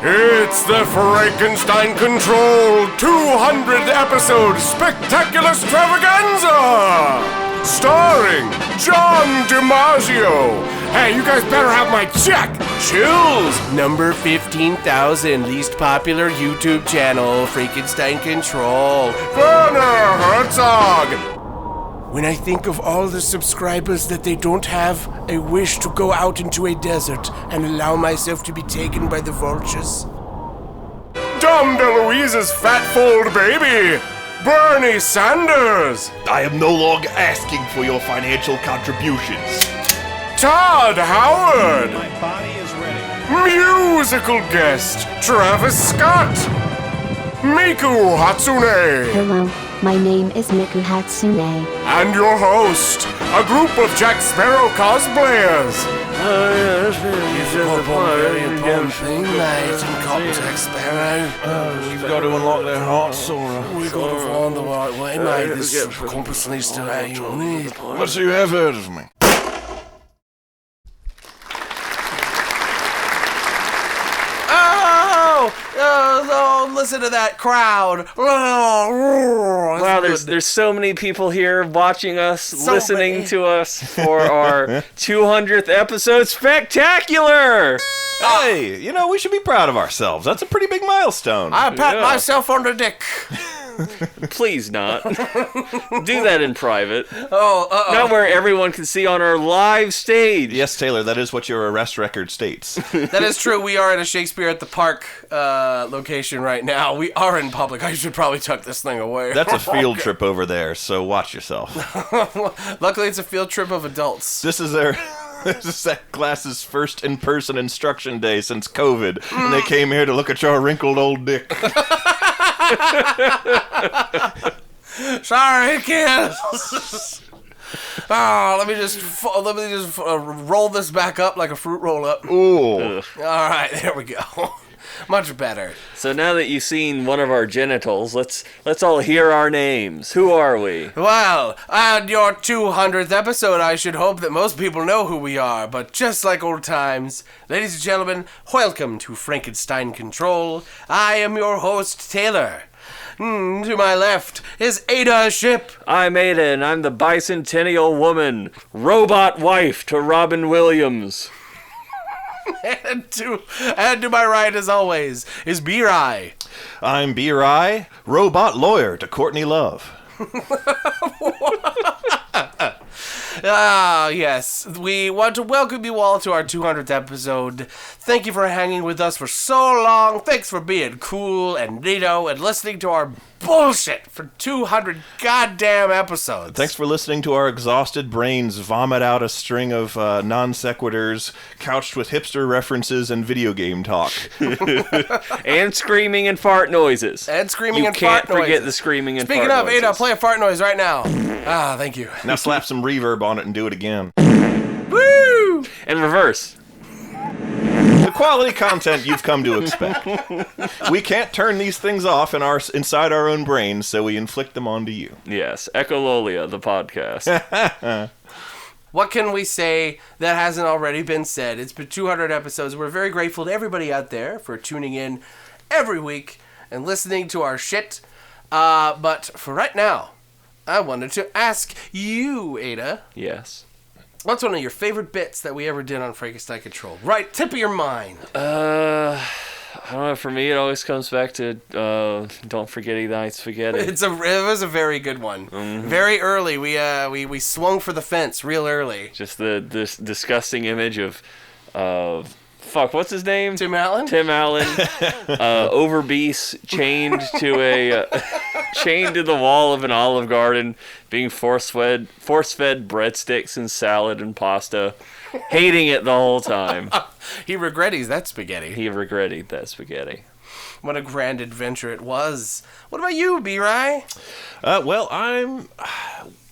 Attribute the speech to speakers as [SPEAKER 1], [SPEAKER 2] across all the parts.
[SPEAKER 1] It's the Frankenstein Control 200th episode spectacular extravaganza! Starring John DiMaggio. Hey, you guys better have my check! Chills! Number 15,000, least popular YouTube channel, Frankenstein Control. Werner Herzog! When I think of all the subscribers that they don't have, I wish to go out into a desert and allow myself to be taken by the vultures. Dom DeLuise's fat-fold baby, Bernie Sanders.
[SPEAKER 2] I am no longer asking for your financial contributions.
[SPEAKER 1] Todd Howard.
[SPEAKER 3] My body is ready.
[SPEAKER 1] Musical guest, Travis Scott. Miku Hatsune.
[SPEAKER 4] Hello, my name is Miku Hatsune.
[SPEAKER 1] And your host, a group of Jack Sparrow cosplayers. Very important thing, mate, in Jack Sparrow.
[SPEAKER 2] You've got to unlock their hearts, Sora.
[SPEAKER 1] We got to find the right way, mate. This compass needs to have you need.
[SPEAKER 2] But you have heard of me.
[SPEAKER 1] Oh, listen to that crowd.
[SPEAKER 5] Wow, there's so many people here watching us, listening to us for our 200th episode spectacular!
[SPEAKER 2] Hey, we should be proud of ourselves. That's a pretty big milestone.
[SPEAKER 1] I pat myself on the dick.
[SPEAKER 5] Please not. Do that in private.
[SPEAKER 1] Not
[SPEAKER 5] where everyone can see on our live stage.
[SPEAKER 2] Yes, Taylor, that is what your arrest record states.
[SPEAKER 1] That is true. We are at a Shakespeare at the Park location right now. We are in public. I should probably tuck this thing away.
[SPEAKER 2] That's a field trip over there, so watch yourself.
[SPEAKER 1] Luckily, it's a field trip of adults.
[SPEAKER 2] This is that class's first in-person instruction day since COVID, and they came here to look at your wrinkled old dick.
[SPEAKER 1] Sorry, kids. Let me just roll this back up like a fruit roll up.
[SPEAKER 2] Ooh.
[SPEAKER 1] All right, there we go. Much better.
[SPEAKER 5] So now that you've seen one of our genitals, let's all hear our names. Who are we?
[SPEAKER 1] Well, on your 200th episode, I should hope that most people know who we are. But just like old times, ladies and gentlemen, welcome to Frankenstein Control. I am your host, Taylor. To my left is Ada Ship.
[SPEAKER 5] I'm Ada, and I'm the bicentennial woman, robot wife to Robin Williams.
[SPEAKER 1] And to my right, as always, is B-Rye.
[SPEAKER 2] I'm B-Rye, robot lawyer to Courtney Love.
[SPEAKER 1] Yes. We want to welcome you all to our 200th episode. Thank you for hanging with us for so long. Thanks for being cool and neato and listening to our bullshit for 200 goddamn episodes.
[SPEAKER 2] Thanks for listening to our exhausted brains vomit out a string of non sequiturs couched with hipster references and video game talk.
[SPEAKER 5] And screaming and fart noises.
[SPEAKER 1] And screaming and
[SPEAKER 5] You
[SPEAKER 1] fart noises.
[SPEAKER 5] can't forget the screaming and
[SPEAKER 1] Speaking
[SPEAKER 5] fart
[SPEAKER 1] of,
[SPEAKER 5] noises.
[SPEAKER 1] Ada, play a fart noise right now. Thank you.
[SPEAKER 2] Now slap some reverb on it and do it again.
[SPEAKER 1] Woo!
[SPEAKER 5] And reverse.
[SPEAKER 2] The quality content you've come to expect. We can't turn these things off inside our own brains, so we inflict them onto you.
[SPEAKER 5] Yes, Echololia, the podcast.
[SPEAKER 1] What can we say that hasn't already been said? It's been 200 episodes. We're very grateful to everybody out there for tuning in every week and listening to our shit. But for right now, I wanted to ask you, Ada.
[SPEAKER 5] Yes.
[SPEAKER 1] What's one of your favorite bits that we ever did on Frankenstein Control? Right, tip of your mind.
[SPEAKER 5] I don't know. For me, it always comes back to "Don't Forget Thy Spaghetti."
[SPEAKER 1] It was a very good one. Mm-hmm. Very early, we swung for the fence real early.
[SPEAKER 5] Just this disgusting image of what's his name?
[SPEAKER 1] Tim Allen.
[SPEAKER 5] Overbeast, chained to the wall of an Olive Garden, being force-fed breadsticks and salad and pasta, hating it the whole time.
[SPEAKER 1] He regretted that spaghetti. What a grand adventure it was. What about you, B-Rye?
[SPEAKER 2] Well, I'm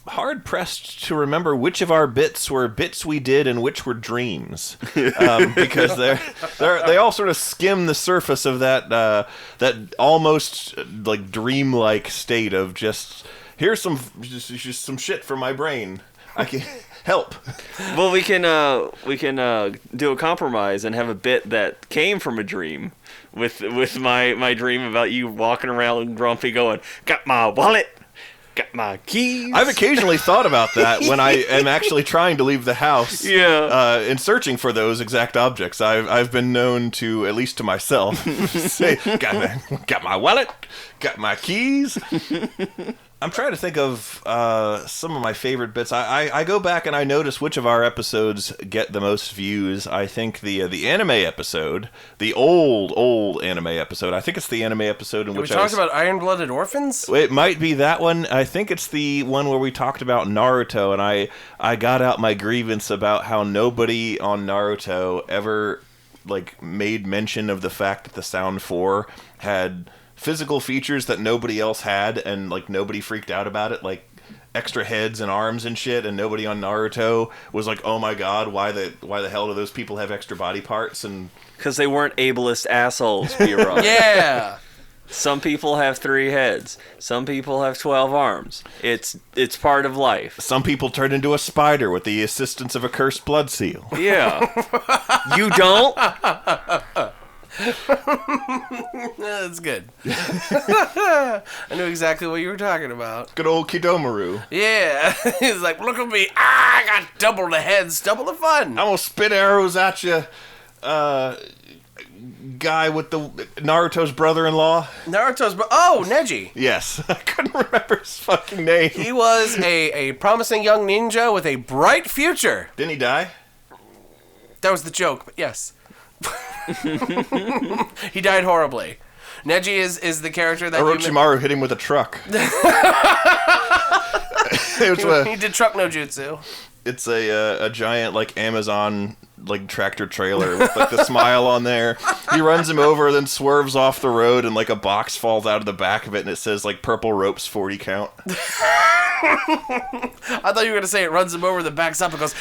[SPEAKER 2] hard-pressed to remember which of our bits were bits we did and which were dreams. Because they all sort of skim the surface of that almost like dreamlike state of just, here's some shit from my brain. Help.
[SPEAKER 5] Well, we can do a compromise and have a bit that came from a dream, with my dream about you walking around grumpy, going, "Got my wallet, got my keys."
[SPEAKER 2] I've occasionally thought about that when I am actually trying to leave the house.
[SPEAKER 5] Yeah.
[SPEAKER 2] In searching for those exact objects, I've been known to, at least to myself, say, "Got my wallet, got my keys." I'm trying to think of some of my favorite bits. I go back and I notice which of our episodes get the most views. I think the anime episode, the old anime episode. I think it's the anime episode in which
[SPEAKER 3] we talked about Iron-Blooded Orphans?
[SPEAKER 2] It might be that one. I think it's the one where we talked about Naruto, and I got out my grievance about how nobody on Naruto ever made mention of the fact that the Sound 4 had physical features that nobody else had, and nobody freaked out about it, like extra heads and arms and shit, and nobody on Naruto was like, "Oh my god, why the hell do those people have extra body parts?" And
[SPEAKER 5] because they weren't ableist assholes, B-Rock.
[SPEAKER 3] Yeah.
[SPEAKER 5] Some people have 3 heads. Some people have 12 arms. It's part of life.
[SPEAKER 2] some people turn into a spider with the assistance of a cursed blood seal.
[SPEAKER 5] Yeah. You don't?
[SPEAKER 3] That's good. I knew exactly what you were talking about.
[SPEAKER 2] Good old Kidomaru.
[SPEAKER 3] Yeah. He's like, look at me. I got double the heads, double the fun.
[SPEAKER 2] I'm gonna spit arrows at you, guy with the Naruto's brother-in-law.
[SPEAKER 3] Neji.
[SPEAKER 2] Yes, I couldn't remember his fucking name.
[SPEAKER 3] He was a promising young ninja with a bright future.
[SPEAKER 2] Didn't he die?
[SPEAKER 3] That was the joke, but yes. He died horribly. Neji is the character that
[SPEAKER 2] Orochimaru hit him with a truck.
[SPEAKER 3] he did truck no jutsu.
[SPEAKER 2] It's a giant Amazon tractor trailer with the smile on there. He runs him over, then swerves off the road, and a box falls out of the back of it, and it says purple ropes 40 count.
[SPEAKER 3] I thought you were gonna say it runs him over, then backs up and goes.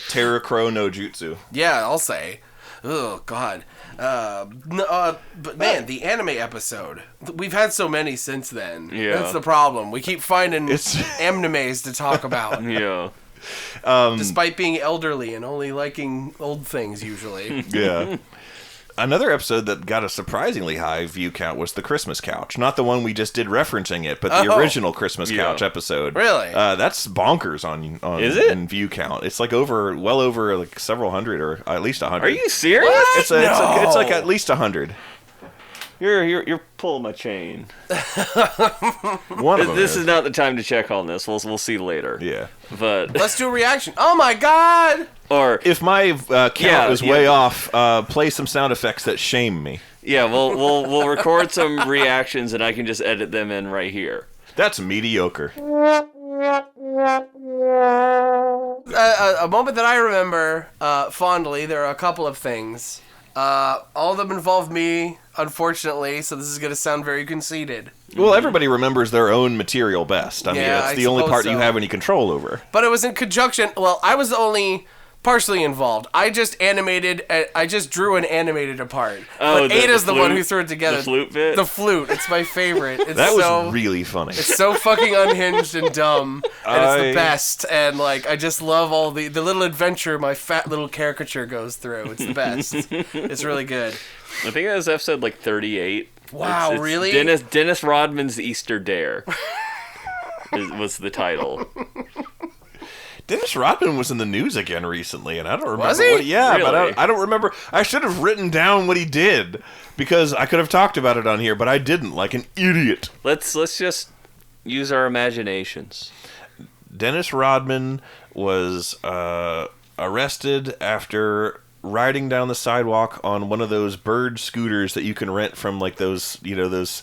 [SPEAKER 2] Terra Crow no Jutsu.
[SPEAKER 3] Yeah, I'll say. Oh God. But man, the anime episode. We've had so many since then.
[SPEAKER 5] Yeah.
[SPEAKER 3] That's the problem. We keep finding animes to talk about.
[SPEAKER 5] Yeah.
[SPEAKER 3] Despite being elderly and only liking old things usually.
[SPEAKER 2] Yeah. Another episode that got a surprisingly high view count was the Christmas Couch. Not the one we just did referencing it, but the original Christmas Couch episode.
[SPEAKER 3] Really?
[SPEAKER 2] That's bonkers on
[SPEAKER 5] Is it?
[SPEAKER 2] in view count. It's well over several hundred, or at least 100.
[SPEAKER 5] Are you serious?
[SPEAKER 2] It's at least 100.
[SPEAKER 5] You're pulling my chain.
[SPEAKER 2] One of them.
[SPEAKER 5] This is not the time to check on this. We'll see later.
[SPEAKER 2] Yeah.
[SPEAKER 5] But
[SPEAKER 3] Let's do a reaction. Oh my God!
[SPEAKER 5] or
[SPEAKER 2] If my count is way off, play some sound effects that shame me.
[SPEAKER 5] yeah, we'll record some reactions and I can just edit them in right here.
[SPEAKER 2] That's mediocre.
[SPEAKER 3] A moment that I remember fondly. There are a couple of things. All of them involve me, unfortunately, so this is going to sound very conceited.
[SPEAKER 2] Well, everybody remembers their own material best. I mean,
[SPEAKER 3] Yeah,
[SPEAKER 2] it's
[SPEAKER 3] I
[SPEAKER 2] the only
[SPEAKER 3] suppose
[SPEAKER 2] part you
[SPEAKER 3] so.
[SPEAKER 2] have any control over.
[SPEAKER 3] But it was in conjunction. Well, I was only partially involved. I just drew and animated a part.
[SPEAKER 5] Oh,
[SPEAKER 3] but Ada's the one
[SPEAKER 5] flute?
[SPEAKER 3] who threw it together.
[SPEAKER 5] The flute bit?
[SPEAKER 3] The flute. It's my favorite. It's
[SPEAKER 2] That
[SPEAKER 3] so,
[SPEAKER 2] was really funny.
[SPEAKER 3] It's so fucking unhinged and dumb, and it's the
[SPEAKER 2] I-
[SPEAKER 3] best. And I just love all the little adventure my fat little caricature goes through. It's the best. It's really good.
[SPEAKER 5] I think that was episode 38.
[SPEAKER 3] Wow,
[SPEAKER 5] It's
[SPEAKER 3] really?
[SPEAKER 5] Dennis Rodman's Easter Dare was the title.
[SPEAKER 2] Dennis Rodman was in the news again recently, and I don't remember
[SPEAKER 3] Was he?
[SPEAKER 2] what. Yeah, but
[SPEAKER 5] Really?
[SPEAKER 2] I don't remember. I should have written down what he did because I could have talked about it on here, but I didn't, like an idiot.
[SPEAKER 5] Let's just use our imaginations.
[SPEAKER 2] Dennis Rodman was arrested after riding down the sidewalk on one of those bird scooters that you can rent from those scooters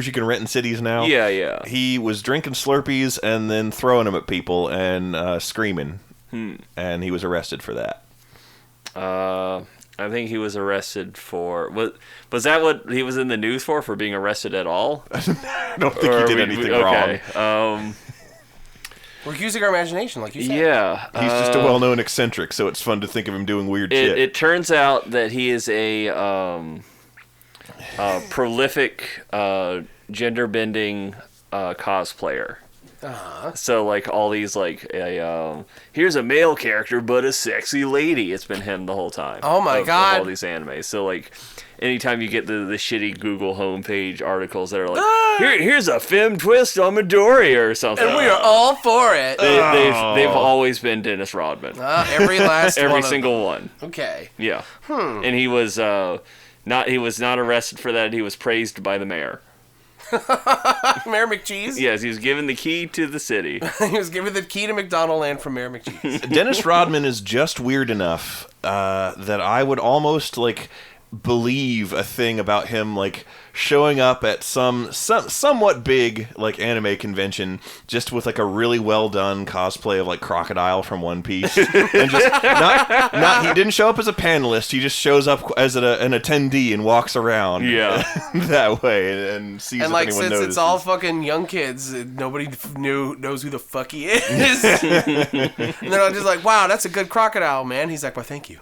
[SPEAKER 2] you can rent in cities now.
[SPEAKER 5] Yeah.
[SPEAKER 2] He was drinking Slurpees and then throwing them at people and screaming. And he was arrested for that.
[SPEAKER 5] I think he was arrested for... Was that what he was in the news for being arrested at all?
[SPEAKER 2] I don't think he did anything wrong.
[SPEAKER 5] Okay.
[SPEAKER 3] We're using our imagination, like you said.
[SPEAKER 5] Yeah.
[SPEAKER 2] He's just a well-known eccentric, so it's fun to think of him doing weird shit.
[SPEAKER 5] It turns out that he is a prolific gender bending cosplayer. So like all these like here's a male character but a sexy lady. It's been him the whole time.
[SPEAKER 3] Oh my God.
[SPEAKER 5] Of all these animes. So like anytime you get the shitty Google homepage articles that are like here's a femme twist on Midoriya or something.
[SPEAKER 3] And we are all for it.
[SPEAKER 5] They've always been Dennis Rodman.
[SPEAKER 3] Every last
[SPEAKER 5] Every
[SPEAKER 3] one
[SPEAKER 5] single one.
[SPEAKER 3] Okay.
[SPEAKER 5] Yeah. And he was not arrested for that. He was praised by the mayor.
[SPEAKER 3] Mayor McCheese?
[SPEAKER 5] Yes, he was given the key to the city.
[SPEAKER 3] He was given the key to McDonald Land from Mayor McCheese.
[SPEAKER 2] Dennis Rodman is just weird enough that I would almost like believe a thing about him like showing up at some somewhat big like anime convention just with like a really well done cosplay of like Crocodile from One Piece and just not he didn't show up as a panelist, he just shows up as an attendee and walks around that way and sees
[SPEAKER 3] and
[SPEAKER 2] if
[SPEAKER 3] like
[SPEAKER 2] anyone
[SPEAKER 3] since
[SPEAKER 2] notices.
[SPEAKER 3] it's all fucking young kids, nobody knows who the fuck he is. And they're all just like, wow, that's a good crocodile, man. He's like, well, thank you.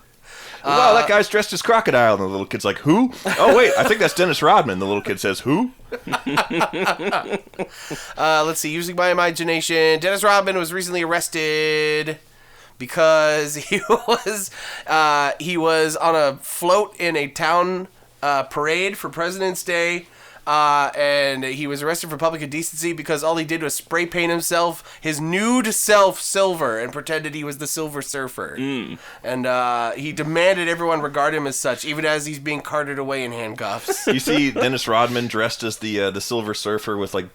[SPEAKER 2] Wow, that guy's dressed as Crocodile. And the little kid's like, who? Oh, wait, I think that's Dennis Rodman. The little kid says, who?
[SPEAKER 3] Let's see. Using my imagination, Dennis Rodman was recently arrested because he was on a float in a town parade for President's Day. And he was arrested for public indecency because all he did was spray paint himself, his nude self, silver, and pretended he was the Silver Surfer. And he demanded everyone regard him as such, even as he's being carted away in handcuffs.
[SPEAKER 2] You see Dennis Rodman dressed as the Silver Surfer with like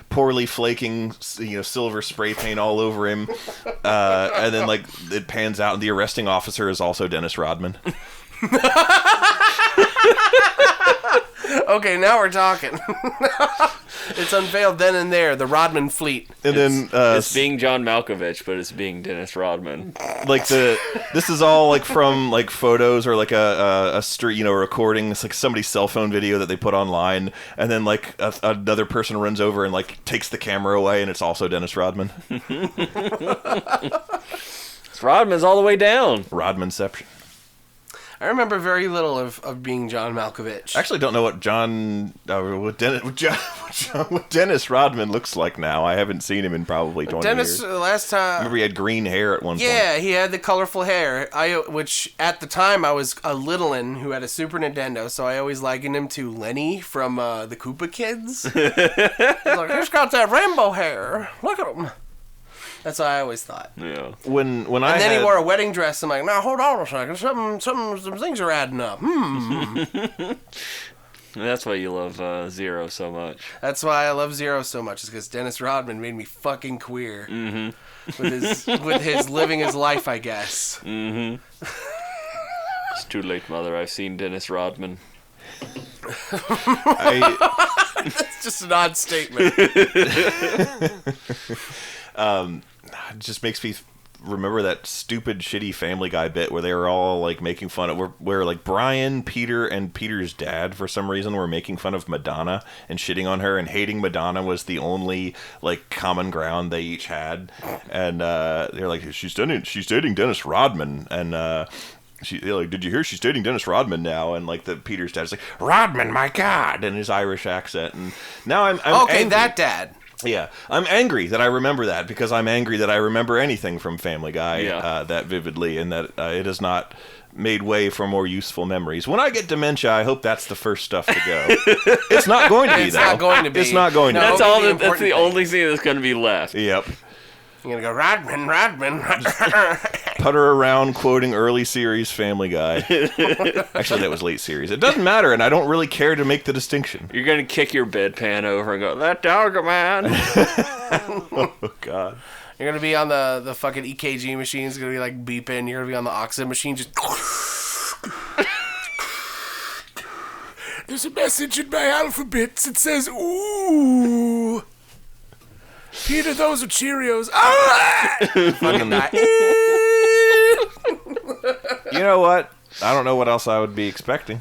[SPEAKER 2] poorly flaking silver spray paint all over him, and then like it pans out and the arresting officer is also Dennis Rodman.
[SPEAKER 3] Okay, now we're talking. It's unveiled then and there, the Rodman fleet.
[SPEAKER 2] And then
[SPEAKER 5] it's being John Malkovich, but it's being Dennis Rodman.
[SPEAKER 2] Like this is all like from like photos or like a street recording. It's like somebody's cell phone video that they put online, and then like another person runs over and like takes the camera away, and it's also Dennis Rodman.
[SPEAKER 5] Rodman's all the way down.
[SPEAKER 2] Rodmanception.
[SPEAKER 3] I remember very little of being John Malkovich.
[SPEAKER 2] I actually don't know what what Dennis Rodman looks like now. I haven't seen him in probably 20 years.
[SPEAKER 3] Last time...
[SPEAKER 2] I remember he had green hair at one point.
[SPEAKER 3] Yeah, he had the colorful hair, which at the time I was a little-in who had a Super Nintendo, so I always likened him to Lenny from the Koopa Kids. He's like, he's got that rainbow hair. Look at him. That's what I always thought.
[SPEAKER 5] Yeah.
[SPEAKER 2] When
[SPEAKER 3] and then he wore a wedding dress. I'm like, now hold on a second. Some things are adding up.
[SPEAKER 5] That's why you love Zero so much.
[SPEAKER 3] That's why I love Zero so much. Is because Dennis Rodman made me fucking queer. With his living his life, I guess.
[SPEAKER 5] It's too late, mother. I've seen Dennis Rodman.
[SPEAKER 3] That's just an odd statement.
[SPEAKER 2] It just makes me remember that stupid, shitty Family Guy bit where they were all like making fun of where like Brian, Peter, and Peter's dad for some reason were making fun of Madonna and shitting on her, and hating Madonna was the only like common ground they each had. And they're like, she's dating Dennis Rodman, and they're like, did you hear she's dating Dennis Rodman now? And like the Peter's dad's like, Rodman, my God, in his Irish accent. And now I'm
[SPEAKER 3] okay,
[SPEAKER 2] angry.
[SPEAKER 3] that dad.
[SPEAKER 2] Yeah, I'm angry that I remember that, because I'm angry that I remember anything from Family Guy that vividly, and that it has not made way for more useful memories. When I get dementia, I hope that's the first stuff to go. It's not going to be,
[SPEAKER 3] It's not going to be.
[SPEAKER 2] It's not going to be.
[SPEAKER 5] That's all. That's the only thing that's going to be left.
[SPEAKER 2] Yep.
[SPEAKER 3] You're going to go, Rodman.
[SPEAKER 2] Putter around quoting early series Family Guy. Actually, that was late series. It doesn't matter, and I don't really care to make the distinction.
[SPEAKER 5] You're going to kick your bedpan over and go, that dog, man.
[SPEAKER 2] Oh, God.
[SPEAKER 3] You're going to be on the fucking EKG machine. It's going to be like beeping. You're going to be on the oxygen machine just... There's a message in my alphabets. It says, ooh... Peter, those are Cheerios. Fucking not.
[SPEAKER 2] You know what? I don't know what else I would be expecting.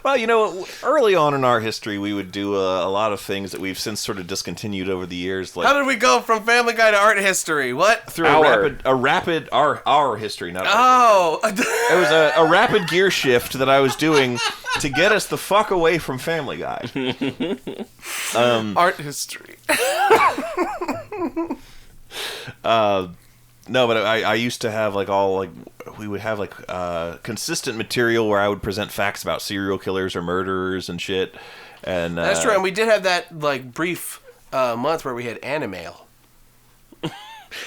[SPEAKER 2] Well, you know, early on in our history, we would do a lot of things that we've since sort of discontinued over the years. Like
[SPEAKER 3] How did we go from Family Guy to art history? What?
[SPEAKER 2] through our history, not
[SPEAKER 3] Oh.
[SPEAKER 2] It was a rapid gear shift that I was doing to get us the fuck away from Family Guy.
[SPEAKER 3] Art history.
[SPEAKER 2] No, but I used to have we would have consistent material where I would present facts about serial killers or murderers and shit. And
[SPEAKER 3] That's true, and we did have that brief month where we had Animail.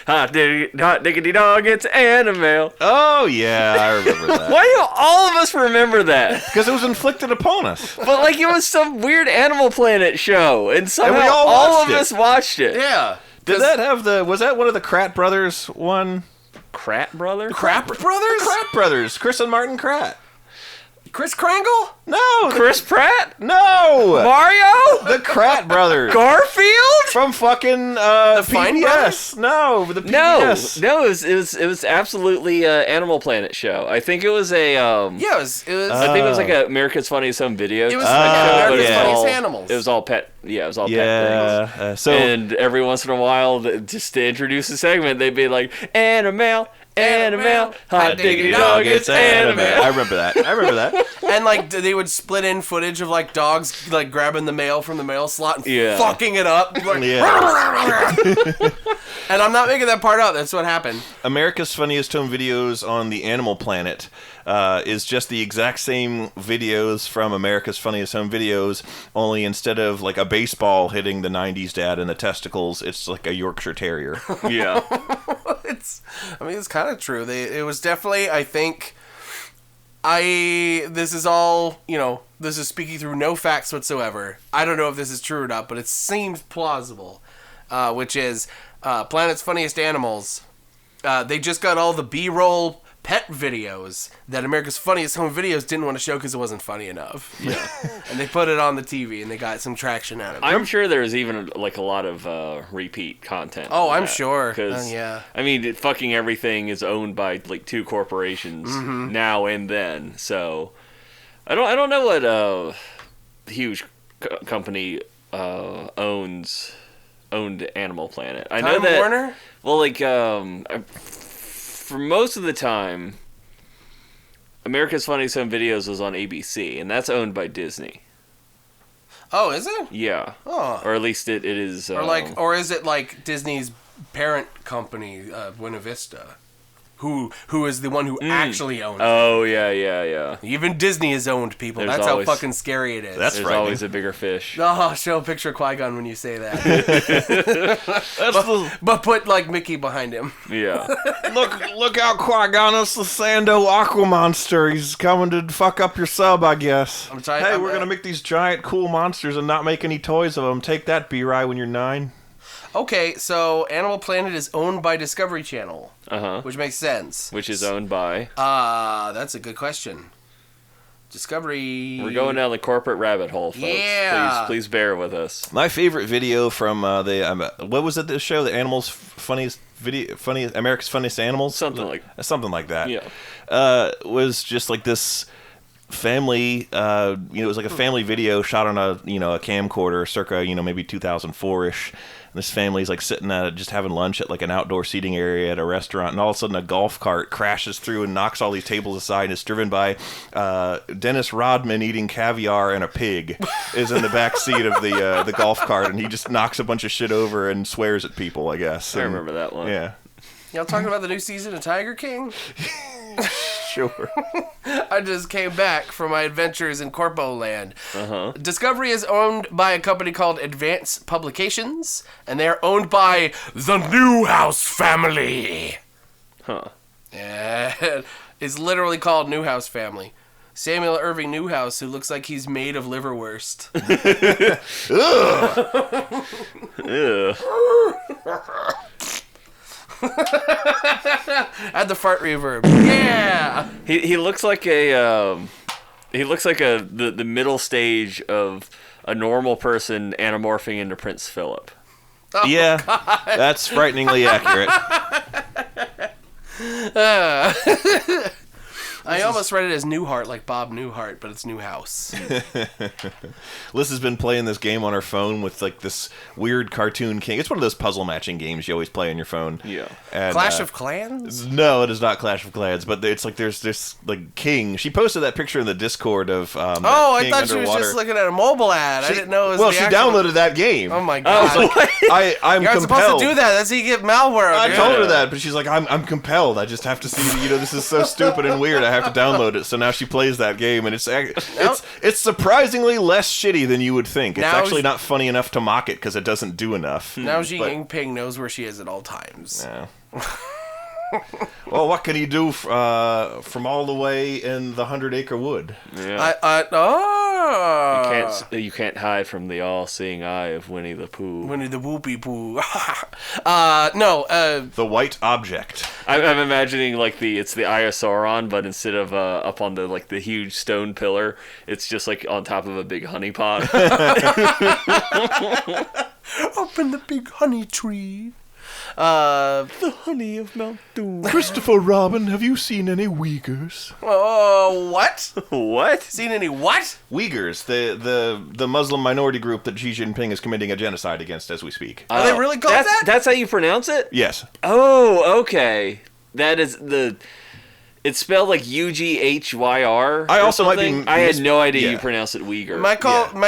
[SPEAKER 5] Hot diggity dog, it's Animail.
[SPEAKER 2] Oh yeah, I remember that.
[SPEAKER 5] Why do all of us remember that?
[SPEAKER 2] Because it was inflicted upon us.
[SPEAKER 5] But it was some weird Animal Planet show, and somehow
[SPEAKER 2] we all
[SPEAKER 5] all of
[SPEAKER 2] watched it.
[SPEAKER 5] us watched it.
[SPEAKER 3] Yeah.
[SPEAKER 2] Did that have was that one of the Kratt brothers one?
[SPEAKER 5] Kratt Brothers?
[SPEAKER 3] Crap Brothers?
[SPEAKER 2] Kratt brothers, Chris and Martin Kratt.
[SPEAKER 3] Chris Krangle?
[SPEAKER 2] No,
[SPEAKER 5] Chris Pratt?
[SPEAKER 2] no,
[SPEAKER 5] Mario?
[SPEAKER 2] the Kratt brothers
[SPEAKER 5] Garfield?
[SPEAKER 2] from fucking
[SPEAKER 3] Fine
[SPEAKER 2] PBS. No, the PBS.
[SPEAKER 5] No, it was absolutely Animal Planet show. I think it was a
[SPEAKER 3] Yeah, it was.
[SPEAKER 5] I think it was like a America's Funniest Home Videos.
[SPEAKER 3] It was
[SPEAKER 2] America's
[SPEAKER 3] Funniest Animals.
[SPEAKER 5] It was all pet. Yeah, it was all pet
[SPEAKER 2] Yeah.
[SPEAKER 5] things.
[SPEAKER 2] So
[SPEAKER 5] And every once in a while, just to introduce a segment, they'd be like, Animal, hot diggity dog, it's Animal.
[SPEAKER 2] I remember that.
[SPEAKER 3] And they would split in footage of dogs grabbing the mail from the mail slot and
[SPEAKER 5] Yeah.
[SPEAKER 3] fucking it up.
[SPEAKER 2] Yeah.
[SPEAKER 3] And I'm not making that part up. That's what happened.
[SPEAKER 2] America's Funniest Home Videos on the Animal Planet is just the exact same videos from America's Funniest Home Videos, only instead of a baseball hitting the 90s dad in the testicles, it's like a Yorkshire Terrier.
[SPEAKER 5] Yeah.
[SPEAKER 3] It's kind of true. It was definitely, I think, this is all, this is speaking through no facts whatsoever. I don't know if this is true or not, but it seems plausible, which is Planet's Funniest Animals. They just got all the B-roll pet videos that America's Funniest Home Videos didn't want to show because it wasn't funny enough. Yeah. And they put it on the TV and they got some traction out of it.
[SPEAKER 5] I'm sure there's even a lot of repeat content.
[SPEAKER 3] Oh,
[SPEAKER 5] on
[SPEAKER 3] I'm
[SPEAKER 5] that,
[SPEAKER 3] sure.
[SPEAKER 5] 'cause,
[SPEAKER 3] Yeah.
[SPEAKER 5] fucking everything is owned by two corporations now and then. So I don't know what huge company owned Animal Planet. I know
[SPEAKER 3] Time
[SPEAKER 5] that
[SPEAKER 3] Warner?
[SPEAKER 5] Well, for most of the time, America's Funniest Home Videos was on ABC, and that's owned by Disney.
[SPEAKER 3] Oh, is it?
[SPEAKER 5] Yeah.
[SPEAKER 3] Oh.
[SPEAKER 5] Or at least it is.
[SPEAKER 3] Or is it Disney's parent company, Buena Vista, who is the one who actually owns it?
[SPEAKER 5] Oh, yeah.
[SPEAKER 3] Even Disney has owned people.
[SPEAKER 5] There's
[SPEAKER 3] That's
[SPEAKER 5] always-
[SPEAKER 3] how fucking scary it is.
[SPEAKER 2] That's
[SPEAKER 5] There's
[SPEAKER 2] frightening.
[SPEAKER 5] always a bigger fish.
[SPEAKER 3] Oh, show a picture of Qui-Gon when you say that. but put Mickey behind him.
[SPEAKER 5] Yeah.
[SPEAKER 2] Look out, Qui-Gon, it's the Sando Aqua Monster. He's coming to fuck up your sub, I guess. We're gonna make these giant cool monsters and not make any toys of them. Take that, B-Rye, when you're 9.
[SPEAKER 3] Okay, so Animal Planet is owned by Discovery Channel, which makes sense.
[SPEAKER 5] Which is owned by.
[SPEAKER 3] That's a good question. Discovery.
[SPEAKER 5] We're going down the corporate rabbit hole, folks.
[SPEAKER 3] Yeah.
[SPEAKER 5] Please bear with us.
[SPEAKER 2] My favorite video from what was it? This show, the Animals Funniest Video, America's Funniest Animals,
[SPEAKER 5] Something like
[SPEAKER 2] that.
[SPEAKER 5] Yeah.
[SPEAKER 2] Was just this family. It was like a family video shot on a camcorder, circa maybe 2004ish. This family's sitting at just having lunch at an outdoor seating area at a restaurant, and all of a sudden a golf cart crashes through and knocks all these tables aside. And it's driven by Dennis Rodman eating caviar, and a pig is in the back seat of the golf cart, and he just knocks a bunch of shit over and swears at people, I guess.
[SPEAKER 5] I remember that one.
[SPEAKER 2] Yeah.
[SPEAKER 3] Y'all talking about the new season of Tiger King?
[SPEAKER 2] Sure.
[SPEAKER 3] I just came back from my adventures in Corpo Land. Discovery is owned by a company called Advance Publications, and they are owned by the Newhouse family.
[SPEAKER 5] Huh.
[SPEAKER 3] Yeah, it's literally called Newhouse Family. Samuel Irving Newhouse, who looks like he's made of liverwurst.
[SPEAKER 5] Ugh.
[SPEAKER 3] Add the fart reverb. Yeah.
[SPEAKER 5] He looks like the middle stage of a normal person anamorphing into Prince Philip.
[SPEAKER 2] Yeah, that's frighteningly accurate.
[SPEAKER 3] I almost read it as Newhart, like Bob Newhart, but it's Newhouse.
[SPEAKER 2] Liz has been playing this game on her phone with like this weird cartoon king. It's one of those puzzle matching games you always play on your phone.
[SPEAKER 5] Yeah.
[SPEAKER 2] And,
[SPEAKER 3] Clash of Clans?
[SPEAKER 2] No, it is not Clash of Clans, but it's like there's this like king. She posted that picture in the Discord of
[SPEAKER 3] Oh, I
[SPEAKER 2] king
[SPEAKER 3] thought she was
[SPEAKER 2] underwater.
[SPEAKER 3] just looking at a mobile ad. I didn't know it was
[SPEAKER 2] Well,
[SPEAKER 3] the
[SPEAKER 2] she
[SPEAKER 3] actual...
[SPEAKER 2] downloaded that game.
[SPEAKER 3] Oh my god.
[SPEAKER 2] I'm
[SPEAKER 3] You're not
[SPEAKER 2] compelled.
[SPEAKER 3] supposed to do that. That's how you get malware.
[SPEAKER 2] I
[SPEAKER 3] dude.
[SPEAKER 2] told her that, but she's like, I'm compelled. I just have to see, this is so stupid and weird. I have to download it. So now she plays that game, and it's surprisingly less shitty than you would think. It's
[SPEAKER 3] Now
[SPEAKER 2] actually not funny enough to mock it because it doesn't do enough.
[SPEAKER 3] Now Xi
[SPEAKER 2] But-
[SPEAKER 3] Jinping knows where she is at all times.
[SPEAKER 2] Yeah. Well, what can he do from all the way in the 100-acre wood?
[SPEAKER 5] Yeah.
[SPEAKER 3] Oh.
[SPEAKER 5] You can't hide from the all-seeing eye of Winnie the Pooh.
[SPEAKER 3] Winnie the Whoopie Poo.
[SPEAKER 2] The white object.
[SPEAKER 5] I'm imagining like it's the Eye of Sauron, but instead of up on the the huge stone pillar, it's just like on top of a big honey pot.
[SPEAKER 3] Up in the big honey tree.
[SPEAKER 5] The honey of Mount Doom.
[SPEAKER 2] Christopher Robin, have you seen any Uyghurs?
[SPEAKER 3] What?
[SPEAKER 5] What?
[SPEAKER 3] Seen any what?
[SPEAKER 2] Uyghurs, the Muslim minority group that Xi Jinping is committing a genocide against as we speak.
[SPEAKER 3] Are they really called that?
[SPEAKER 5] That's how you pronounce it?
[SPEAKER 2] Yes.
[SPEAKER 5] Oh, okay. That is it's spelled like Ughyr.
[SPEAKER 2] I also might be
[SPEAKER 5] I had no idea
[SPEAKER 2] yeah.
[SPEAKER 5] you pronounce it Uyghur.
[SPEAKER 3] Might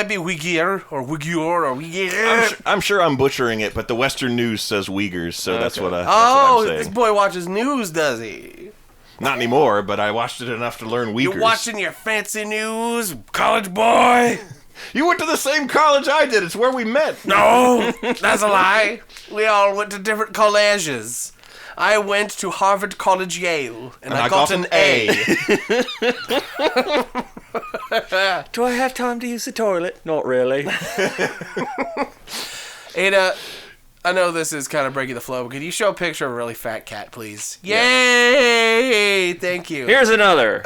[SPEAKER 3] be Uyghur or Uyghur or Uyghur.
[SPEAKER 2] I'm sure I'm butchering it, but the Western news says Uyghurs, so that's what I'm
[SPEAKER 3] This
[SPEAKER 2] saying.
[SPEAKER 3] boy watches news, does he?
[SPEAKER 2] Not anymore, but I watched it enough to learn Uyghurs.
[SPEAKER 3] You watching your fancy news, college boy?
[SPEAKER 2] You went to the same college I did. It's where we met.
[SPEAKER 3] No, that's a lie. We all went to different colleges. I went to Harvard College, Yale, and I got an A.
[SPEAKER 5] Do I have time to use the toilet? Not really.
[SPEAKER 3] Ada, I know this is kind of breaking the flow, but could you show a picture of a really fat cat, please? Yay! Thank you.
[SPEAKER 5] Here's another.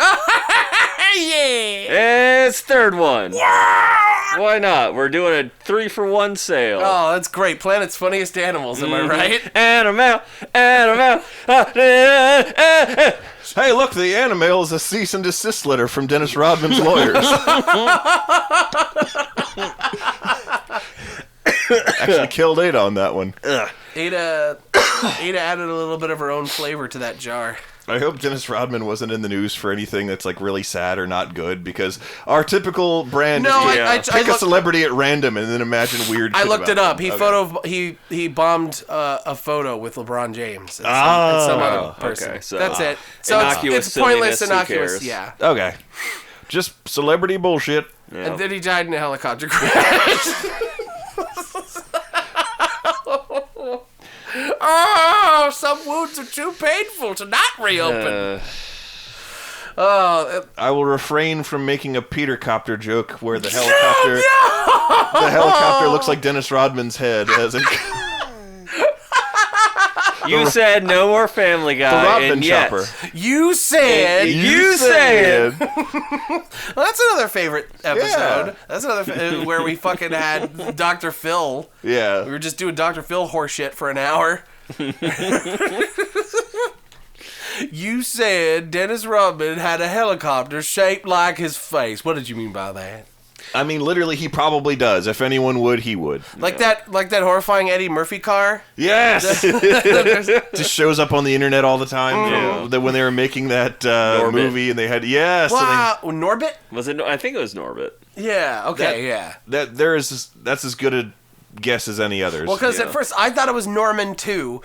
[SPEAKER 3] Yeah!
[SPEAKER 5] It's third one. Why not? We're doing a 3-for-1 sale.
[SPEAKER 3] Oh, that's great. Planet's funniest animals, am I right?
[SPEAKER 5] Animal.
[SPEAKER 2] Hey, look, the Animal is a cease and desist letter from Dennis Rodman's lawyers. Actually killed Ada on that one.
[SPEAKER 3] Ada added a little bit of her own flavor to that jar.
[SPEAKER 2] I hope Dennis Rodman wasn't in the news for anything that's like really sad or not good, because our typical brand
[SPEAKER 3] No,
[SPEAKER 2] is to pick a celebrity at random and then imagine weird shit
[SPEAKER 3] I looked
[SPEAKER 2] about
[SPEAKER 3] it
[SPEAKER 2] them.
[SPEAKER 3] up. He bombed a photo with LeBron James and some other person.
[SPEAKER 5] okay, so,
[SPEAKER 3] that's it. So
[SPEAKER 5] innocuous
[SPEAKER 3] it's pointless,
[SPEAKER 5] silliness, who
[SPEAKER 3] innocuous.
[SPEAKER 5] cares?
[SPEAKER 3] Yeah.
[SPEAKER 2] Okay. Just celebrity bullshit.
[SPEAKER 5] Yeah.
[SPEAKER 3] And then he died in a helicopter crash. Oh, some wounds are too painful to not reopen.
[SPEAKER 2] I will refrain from making a Peter Copter joke where the helicopter the helicopter looks like Dennis Rodman's head as it
[SPEAKER 5] You said no more Family
[SPEAKER 2] the
[SPEAKER 5] Guy,
[SPEAKER 2] Rodman
[SPEAKER 5] and yet
[SPEAKER 2] chopper.
[SPEAKER 3] You said.
[SPEAKER 5] You said.
[SPEAKER 3] Well, that's another favorite episode.
[SPEAKER 2] Yeah.
[SPEAKER 3] That's another where we fucking had Dr. Phil.
[SPEAKER 2] Yeah.
[SPEAKER 3] We were just doing Dr. Phil horse shit for an hour. You said Dennis Rodman had a helicopter shaped like his face. What did you mean by that?
[SPEAKER 2] I mean, literally, he probably does. If anyone would, he would.
[SPEAKER 3] Like that horrifying Eddie Murphy car?
[SPEAKER 2] Yes! Just shows up on the internet all the time. That when they were making that movie and they had... Yes!
[SPEAKER 3] Wow. Norbit?
[SPEAKER 5] Was it? I think it was Norbit.
[SPEAKER 3] Yeah, okay, yeah.
[SPEAKER 2] That's as good a guess as any others.
[SPEAKER 3] Well, because at first I thought it was Norman too,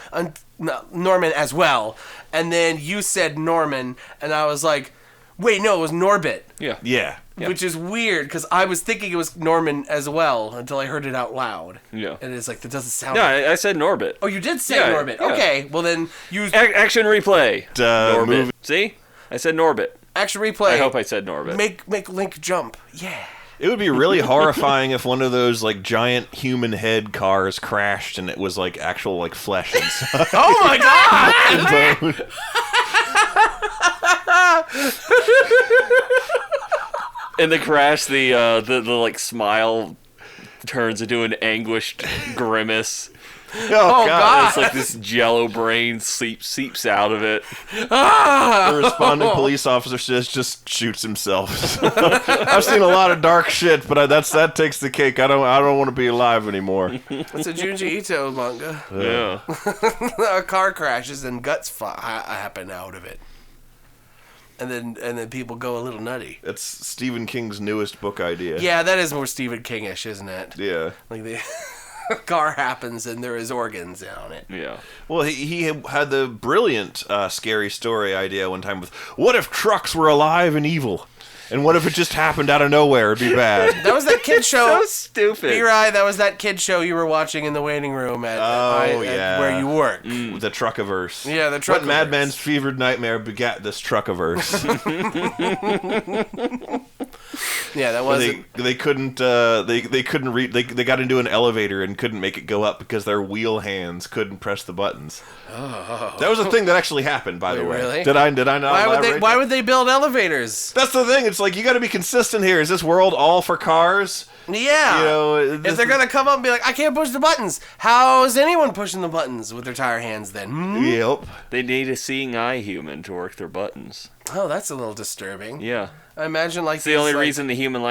[SPEAKER 3] Norman as well, and then you said Norman, and I was like, wait, no, it was Norbit.
[SPEAKER 5] Yeah.
[SPEAKER 2] Yeah.
[SPEAKER 3] Which is weird, because I was thinking it was Norman as well until I heard it out loud.
[SPEAKER 5] Yeah.
[SPEAKER 3] And it's like, that doesn't sound
[SPEAKER 5] No,
[SPEAKER 3] like...
[SPEAKER 5] I said Norbit.
[SPEAKER 3] Oh, you did say
[SPEAKER 5] Yeah,
[SPEAKER 3] Norbit.
[SPEAKER 5] yeah.
[SPEAKER 3] Okay, well then, use
[SPEAKER 5] Action replay. Norbit.
[SPEAKER 2] movie.
[SPEAKER 5] See? I said Norbit.
[SPEAKER 3] action replay.
[SPEAKER 5] I hope I said Norbit.
[SPEAKER 3] Make Link jump. Yeah.
[SPEAKER 2] It would be really horrifying if one of those like giant human head cars crashed and it was like actual like flesh and stuff.
[SPEAKER 3] Oh my god!
[SPEAKER 2] Bone.
[SPEAKER 5] In the crash, the like smile turns into an anguished grimace.
[SPEAKER 2] Oh, God.
[SPEAKER 5] It's like this jello brain seeps out of it.
[SPEAKER 2] The responding police officer just shoots himself. I've seen a lot of dark shit, but that takes the cake. I don't want to be alive anymore.
[SPEAKER 3] It's a Junji Ito manga.
[SPEAKER 5] Yeah.
[SPEAKER 3] A car crashes and guts happen out of it. And then people go a little nutty.
[SPEAKER 2] It's Stephen King's newest book idea.
[SPEAKER 3] Yeah, that is more Stephen King-ish, isn't it?
[SPEAKER 2] Yeah.
[SPEAKER 3] Like the car happens and there is organs on it.
[SPEAKER 5] Yeah.
[SPEAKER 2] Well, he had the brilliant scary story idea one time with, what if trucks were alive and evil? And what if it just happened out of nowhere? It'd be bad.
[SPEAKER 3] That was that kid show.
[SPEAKER 5] So stupid.
[SPEAKER 3] B-Rye, that was that kid show you were watching in the waiting room at where you work.
[SPEAKER 2] The Truckiverse.
[SPEAKER 3] Yeah, the Truckiverse.
[SPEAKER 2] What madman's fevered nightmare begat this Truckiverse?
[SPEAKER 3] Yeah, that was.
[SPEAKER 2] They couldn't. They couldn't read. They got into an elevator and couldn't make it go up because their wheel hands couldn't press the buttons. Oh. That was a thing that actually happened, by the way.
[SPEAKER 3] Really?
[SPEAKER 2] Did I not?
[SPEAKER 3] Why would they build elevators?
[SPEAKER 2] That's the thing. It's like you got to be consistent here. Is this world all for cars?
[SPEAKER 3] Yeah.
[SPEAKER 2] You know,
[SPEAKER 3] if they're gonna come up and be like, I can't push the buttons. How is anyone pushing the buttons with their tire hands then? Hmm?
[SPEAKER 2] Yep.
[SPEAKER 5] They need a seeing eye human to work their buttons.
[SPEAKER 3] Oh, that's a little disturbing.
[SPEAKER 5] Yeah.
[SPEAKER 3] I imagine like
[SPEAKER 5] It's the only reason the human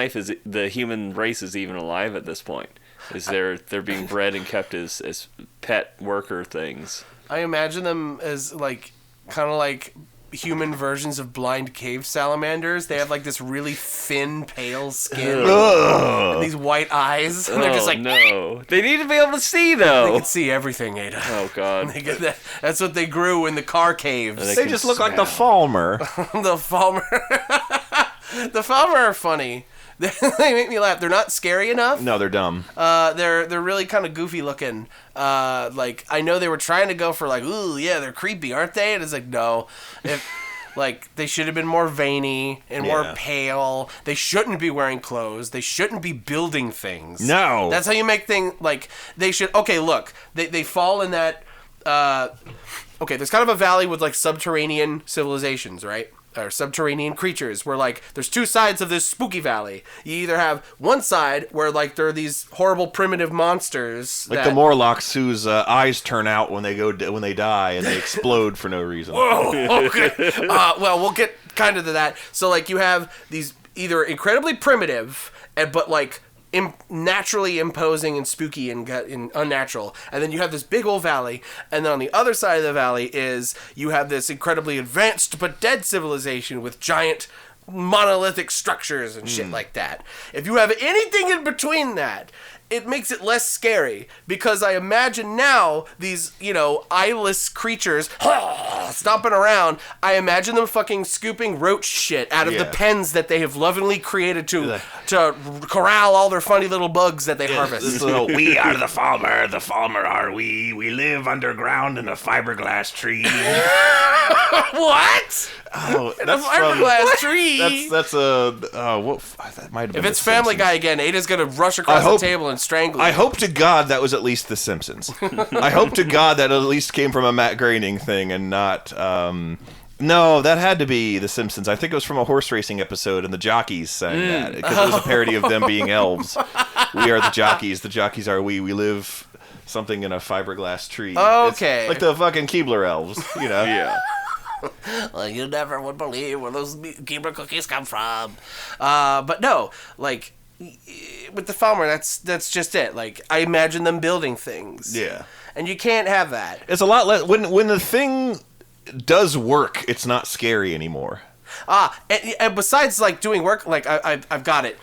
[SPEAKER 5] race is even alive at this point. Is they're being bred and kept as pet worker things.
[SPEAKER 3] I imagine them as like kind of like human versions of blind cave salamanders. They have like this really thin, pale skin and these white eyes, and they're just like,
[SPEAKER 5] no. They need to be able to see though.
[SPEAKER 3] They can see everything, Ada.
[SPEAKER 5] Oh God.
[SPEAKER 3] They get that. That's what they grew in the car caves.
[SPEAKER 2] They just look like the Falmer.
[SPEAKER 3] The Falmer. The Falmer are funny. They make me laugh. They're not scary enough.
[SPEAKER 2] No, they're dumb.
[SPEAKER 3] They're really kind of goofy looking. Like I know they were trying to go for like, ooh, yeah, they're creepy, aren't they? And it's like, no. If like they should have been more veiny and more pale. They shouldn't be wearing clothes. They shouldn't be building things.
[SPEAKER 2] No.
[SPEAKER 3] That's how you make things like they should. Okay, look, they fall in that. Okay, there's kind of a valley with like subterranean civilizations, right? Or subterranean creatures where like there's two sides of this spooky valley. You either have one side where like there are these horrible primitive monsters
[SPEAKER 2] like the Morlocks whose eyes turn out when they die and they explode for no reason.
[SPEAKER 3] Whoa, okay. Well, we'll get kind of to that. So like you have these either incredibly primitive but like naturally imposing and spooky and unnatural, and then you have this big old valley, and then on the other side of the valley is you have this incredibly advanced but dead civilization with giant monolithic structures and shit like that. If you have anything in between that, it makes it less scary, because I imagine now these, eyeless creatures stomping around, I imagine them fucking scooping roach shit out of the pens that they have lovingly created to corral all their funny little bugs that they harvest.
[SPEAKER 2] We are the Falmer are we. We live underground in a fiberglass tree.
[SPEAKER 3] What?
[SPEAKER 2] Oh,
[SPEAKER 3] in a fiberglass tree?
[SPEAKER 2] That's a that might have been.
[SPEAKER 3] If it's Family Guy again, Ada's gonna rush across the table and strangle you.
[SPEAKER 2] I hope to God that was at least The Simpsons. I hope to God that at least came from a Matt Groening thing and not. No, that had to be The Simpsons. I think it was from a horse racing episode, and the jockeys sang that because it was a parody of them being elves. We are the jockeys. The jockeys are we. We live something in a fiberglass tree.
[SPEAKER 3] Okay,
[SPEAKER 2] it's like the fucking Keebler elves,
[SPEAKER 5] Yeah.
[SPEAKER 3] Well, you never would believe where those Keebler cookies come from. But no, like with the Falmer, that's just it. Like I imagine them building things.
[SPEAKER 2] Yeah,
[SPEAKER 3] and you can't have that.
[SPEAKER 2] It's a lot less when the thing does work. It's not scary anymore.
[SPEAKER 3] And besides like doing work, like I've got it.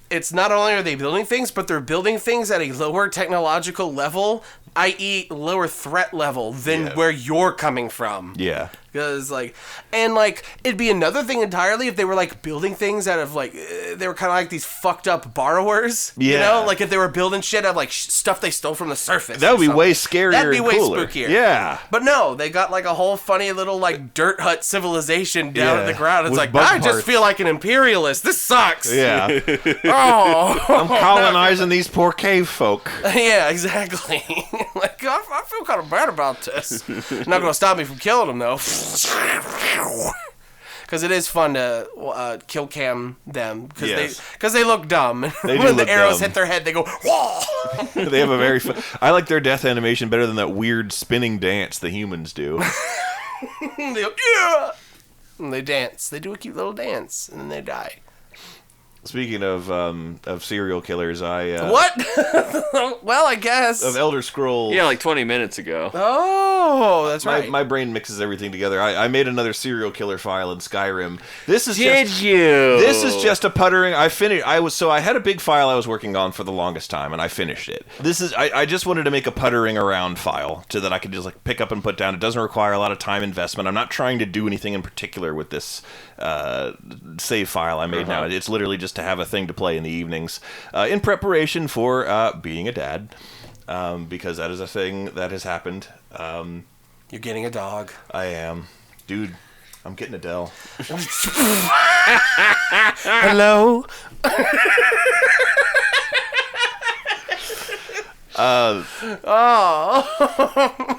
[SPEAKER 3] It's not only are they building things, but they're building things at a lower technological level, i.e. lower threat level than where you're coming from.
[SPEAKER 2] Yeah.
[SPEAKER 3] Because, it'd be another thing entirely if they were, building things out of, they were kind of like these fucked up borrowers.
[SPEAKER 2] Yeah.
[SPEAKER 3] You know? Like, if they were building shit out of, stuff they stole from the surface.
[SPEAKER 2] That would be way scarier.
[SPEAKER 3] That'd be way
[SPEAKER 2] cooler.
[SPEAKER 3] spookier.
[SPEAKER 2] Yeah.
[SPEAKER 3] But no, they got, a whole funny little, dirt hut civilization down at the ground. It's
[SPEAKER 2] with
[SPEAKER 3] like,
[SPEAKER 2] bug
[SPEAKER 3] I just
[SPEAKER 2] parts.
[SPEAKER 3] feel like an imperialist. This sucks.
[SPEAKER 2] Yeah.
[SPEAKER 3] Oh.
[SPEAKER 2] I'm colonizing these poor cave folk.
[SPEAKER 3] Yeah, exactly. I feel kind of bad about this. Not going to stop me from killing them, though. because it is fun to kill cam them because
[SPEAKER 2] Yes.
[SPEAKER 3] they look dumb.
[SPEAKER 2] They do
[SPEAKER 3] when the
[SPEAKER 2] look
[SPEAKER 3] arrows
[SPEAKER 2] dumb.
[SPEAKER 3] hit their head, they go whoa.
[SPEAKER 2] They have a very I like their death animation better than that weird spinning dance the humans do.
[SPEAKER 3] They go, yeah. And they dance. They do a cute little dance, and then they die.
[SPEAKER 2] Speaking of serial killers,
[SPEAKER 3] What? Well, I guess.
[SPEAKER 2] of Elder Scrolls.
[SPEAKER 5] Yeah, like 20 minutes ago.
[SPEAKER 3] Oh, that's right.
[SPEAKER 2] My brain mixes everything together. I made another serial killer file in Skyrim. This is just a puttering. I had a big file I was working on for the longest time, and I finished it. I just wanted to make a puttering around file so that I could just like pick up and put down. It doesn't require a lot of time investment. I'm not trying to do anything in particular with this save file I made now. It's literally just to have a thing to play in the evenings in preparation for being a dad, because that is a thing that has happened.
[SPEAKER 3] You're getting a dog.
[SPEAKER 2] I am. Dude, I'm getting Adele.
[SPEAKER 3] Hello?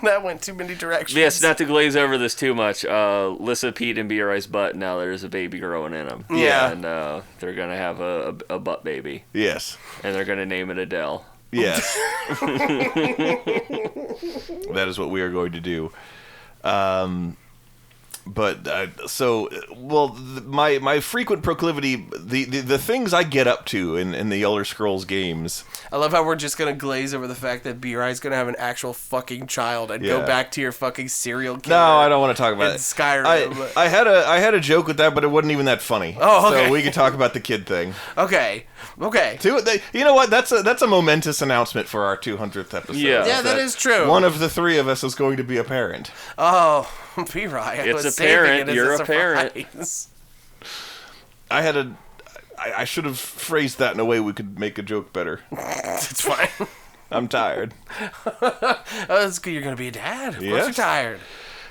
[SPEAKER 3] That went too many directions.
[SPEAKER 5] Yes, not to glaze over this too much. Lissa, Pete, and BRI's butt, now there's a baby growing in them.
[SPEAKER 3] Yeah.
[SPEAKER 5] And they're going to have a butt baby.
[SPEAKER 2] Yes.
[SPEAKER 5] And they're going to name it Adele.
[SPEAKER 2] Yes. That is what we are going to do. My frequent proclivity, the things I get up to in the Elder Scrolls games.
[SPEAKER 3] I love how we're just going to glaze over the fact that B-Rye is going to have an actual fucking child and go
[SPEAKER 2] Yeah.
[SPEAKER 3] back to your fucking serial killer.
[SPEAKER 2] No, I don't want to talk about
[SPEAKER 3] in
[SPEAKER 2] it.
[SPEAKER 3] Skyrim.
[SPEAKER 2] I had a joke with that, but it wasn't even that funny.
[SPEAKER 3] Oh, okay.
[SPEAKER 2] So we could talk about the kid thing.
[SPEAKER 3] Okay.
[SPEAKER 2] You know what? That's a momentous announcement for our 200th episode.
[SPEAKER 5] Yeah.
[SPEAKER 3] Yeah, that is true.
[SPEAKER 2] One of the three of us is going to be a parent.
[SPEAKER 3] Oh, B-Rye.
[SPEAKER 5] It's a parent. You're a parent.
[SPEAKER 2] I should have phrased that in a way we could make a joke better.
[SPEAKER 3] It's fine.
[SPEAKER 2] I'm tired.
[SPEAKER 3] It's good. You're going to be a dad. Of course
[SPEAKER 2] Yes.
[SPEAKER 3] you're tired.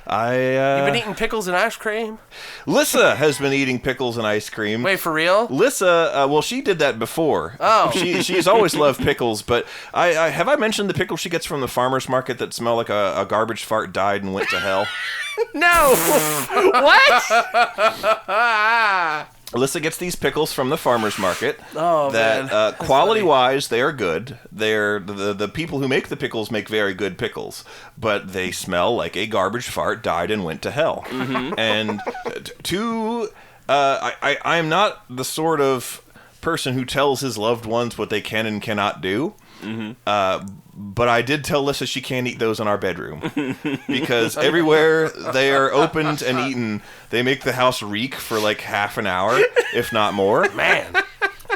[SPEAKER 2] You've
[SPEAKER 3] You've been eating pickles and ice cream?
[SPEAKER 2] Lissa has been eating pickles and ice cream.
[SPEAKER 3] Wait, for real?
[SPEAKER 2] Lissa, well, she did that before.
[SPEAKER 3] Oh.
[SPEAKER 2] She's always loved pickles, but have I mentioned the pickles she gets from the farmer's market that smell like a garbage fart died and went to hell?
[SPEAKER 3] No. What?
[SPEAKER 2] Alyssa gets these pickles from the farmer's market.
[SPEAKER 3] Oh,
[SPEAKER 2] that,
[SPEAKER 3] man.
[SPEAKER 2] quality-wise, they are good. They're the people who make the pickles make very good pickles, but they smell like a garbage fart died and went to hell. Mm-hmm. And I am not the sort of person who tells his loved ones what they can and cannot do. Mm-hmm. But I did tell Lissa she can't eat those in our bedroom because everywhere they are opened and eaten, they make the house reek for like half an hour, if not more.
[SPEAKER 3] Man.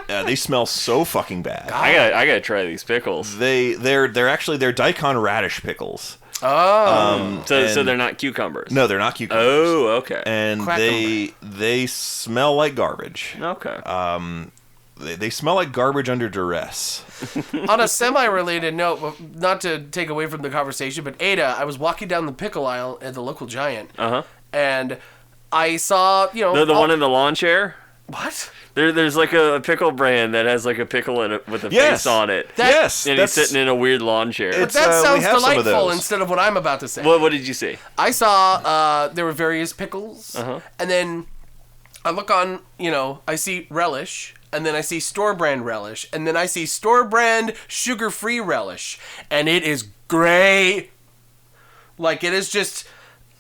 [SPEAKER 2] They smell so fucking bad.
[SPEAKER 5] I gotta try these pickles.
[SPEAKER 2] They're daikon radish pickles.
[SPEAKER 3] Oh.
[SPEAKER 5] So they're not cucumbers.
[SPEAKER 2] No, they're not cucumbers.
[SPEAKER 5] Oh, okay.
[SPEAKER 2] And they smell like garbage.
[SPEAKER 5] Okay.
[SPEAKER 2] They smell like garbage under duress.
[SPEAKER 3] On a semi-related note, not to take away from the conversation, but Ada, I was walking down the pickle aisle at the local Giant, and I saw,
[SPEAKER 5] the one in the lawn chair.
[SPEAKER 3] What?
[SPEAKER 5] There's like a pickle brand that has like a pickle in it with a face on it.
[SPEAKER 2] Yes,
[SPEAKER 5] And he's sitting in a weird lawn chair.
[SPEAKER 3] But
[SPEAKER 2] It's,
[SPEAKER 3] that
[SPEAKER 2] we
[SPEAKER 3] sounds
[SPEAKER 2] have some of
[SPEAKER 3] delightful
[SPEAKER 2] those.
[SPEAKER 3] instead of what I'm about to say.
[SPEAKER 5] What did you see?
[SPEAKER 3] I saw there were various pickles, and then I look on, I see relish, and then I see store brand relish, and then I see store brand sugar-free relish, and it is gray. Like, it is just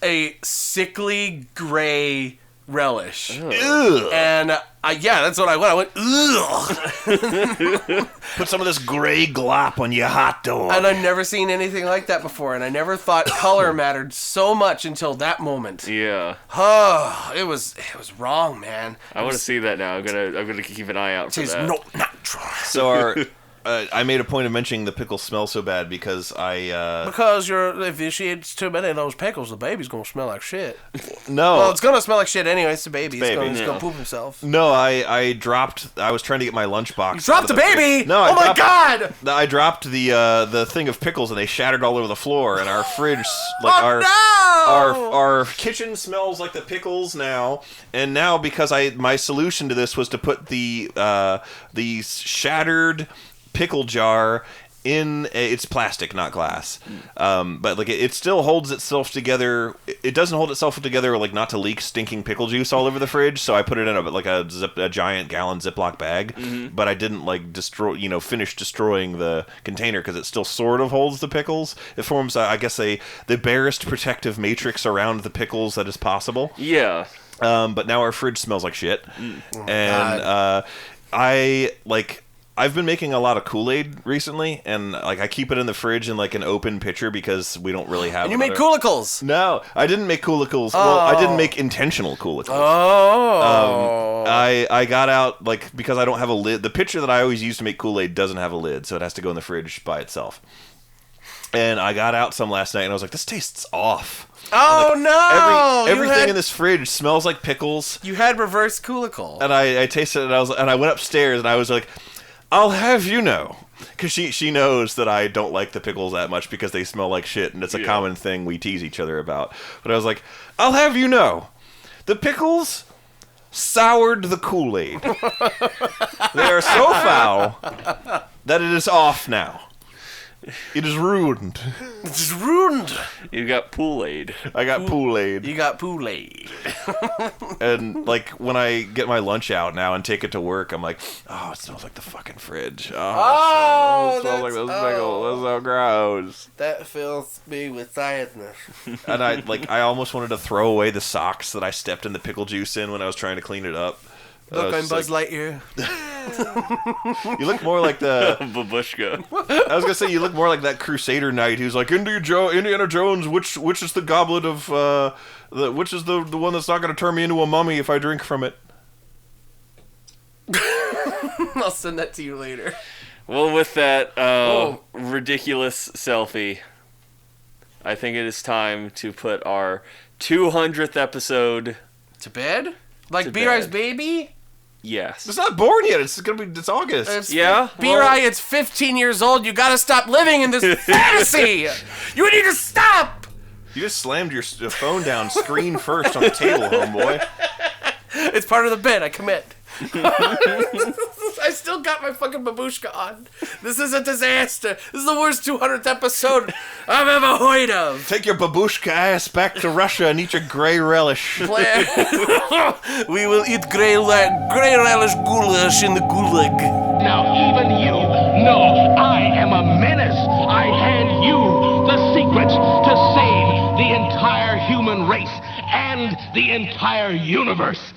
[SPEAKER 3] a sickly gray relish.
[SPEAKER 2] Ugh.
[SPEAKER 3] And that's what I went. I went, ugh.
[SPEAKER 2] Put some of this gray glop on your hot dog.
[SPEAKER 3] And I've never seen anything like that before, and I never thought color mattered so much until that moment.
[SPEAKER 5] Yeah.
[SPEAKER 3] Oh, it was wrong, man.
[SPEAKER 5] I want to see that now. I'm gonna keep an eye out for
[SPEAKER 3] Tastes
[SPEAKER 5] that.
[SPEAKER 3] no natural.
[SPEAKER 2] So I made a point of mentioning the pickles smell so bad because
[SPEAKER 3] Because if she eats too many of those pickles, the baby's gonna smell like shit.
[SPEAKER 2] no.
[SPEAKER 3] Well, it's gonna smell like shit anyway. It's the baby. It's
[SPEAKER 2] baby,
[SPEAKER 3] gonna poop himself.
[SPEAKER 2] No, I was trying to get my lunchbox.
[SPEAKER 3] You dropped the baby!
[SPEAKER 2] No,
[SPEAKER 3] Oh my god!
[SPEAKER 2] I dropped the thing of pickles and they shattered all over the floor and our fridge our kitchen smells like the pickles now. And now because my solution to this was to put the shattered pickle jar it's plastic, not glass, but like it still holds itself together. It doesn't hold itself together like not to leak stinking pickle juice all over the fridge. So I put it in a giant gallon Ziploc bag, but I didn't like finish destroying the container because it still sort of holds the pickles. It forms, I guess, the barest protective matrix around the pickles that is possible.
[SPEAKER 5] Yeah.
[SPEAKER 2] But now our fridge smells like shit, and I've been making a lot of Kool-Aid recently, and like I keep it in the fridge in like an open pitcher because we don't really have.
[SPEAKER 3] And you made Coolicles.
[SPEAKER 2] No, I didn't make Coolicles. Well, I didn't make intentional Coolicles.
[SPEAKER 3] Oh.
[SPEAKER 2] I got out like because I don't have a lid. The pitcher that I always use to make Kool-Aid doesn't have a lid, so it has to go in the fridge by itself. And I got out some last night, and I was like, "This tastes off."
[SPEAKER 3] Oh no!
[SPEAKER 2] Everything in this fridge smells like pickles.
[SPEAKER 3] You had reverse Coolicle.
[SPEAKER 2] And I tasted it, and I went upstairs, and I was like, "I'll have you know," because she knows that I don't like the pickles that much because they smell like shit, and it's a common thing we tease each other about. But I was like, "I'll have you know, the pickles soured the Kool-Aid. They are so foul that it is off now. It is ruined."
[SPEAKER 3] It's ruined.
[SPEAKER 5] You got Kool-Aid.
[SPEAKER 2] I got Kool-Aid.
[SPEAKER 3] You got Kool-Aid.
[SPEAKER 2] And like when I get my lunch out now and take it to work, I'm like, "Oh, it smells like the fucking fridge. Oh, it smells like those pickles. That's so gross."
[SPEAKER 3] That fills me with sadness.
[SPEAKER 2] And I almost wanted to throw away the socks that I stepped in the pickle juice in when I was trying to clean it up.
[SPEAKER 3] Look, I'm Buzz Lightyear.
[SPEAKER 2] You look more like the
[SPEAKER 5] Babushka.
[SPEAKER 2] I was gonna say you look more like that Crusader knight who's like, Indiana Jones, which is the goblet of which is the one that's not gonna turn me into a mummy if I drink from it.
[SPEAKER 3] I'll send that to you later.
[SPEAKER 5] Well, with that ridiculous selfie, I think it is time to put our 200th episode
[SPEAKER 3] to bed. Like
[SPEAKER 5] to
[SPEAKER 3] B-Ri's
[SPEAKER 5] bed.
[SPEAKER 3] baby?
[SPEAKER 5] Yes.
[SPEAKER 2] It's not born yet. It's August.
[SPEAKER 5] Yeah?
[SPEAKER 3] B-Ri, it's 15 years old. You gotta stop living in this fantasy. You need to stop.
[SPEAKER 2] You just slammed your phone down screen first on the table, homeboy.
[SPEAKER 3] It's part of the bit. I commit. I still got my fucking babushka on. This is a disaster. This is the worst 200th episode I've ever heard of.
[SPEAKER 2] Take your babushka ass back to Russia and eat your gray relish.
[SPEAKER 3] We will eat gray relish goulash in the gulag.
[SPEAKER 6] Now even you know I am a menace. I hand you the secrets to save the entire human race and the entire universe.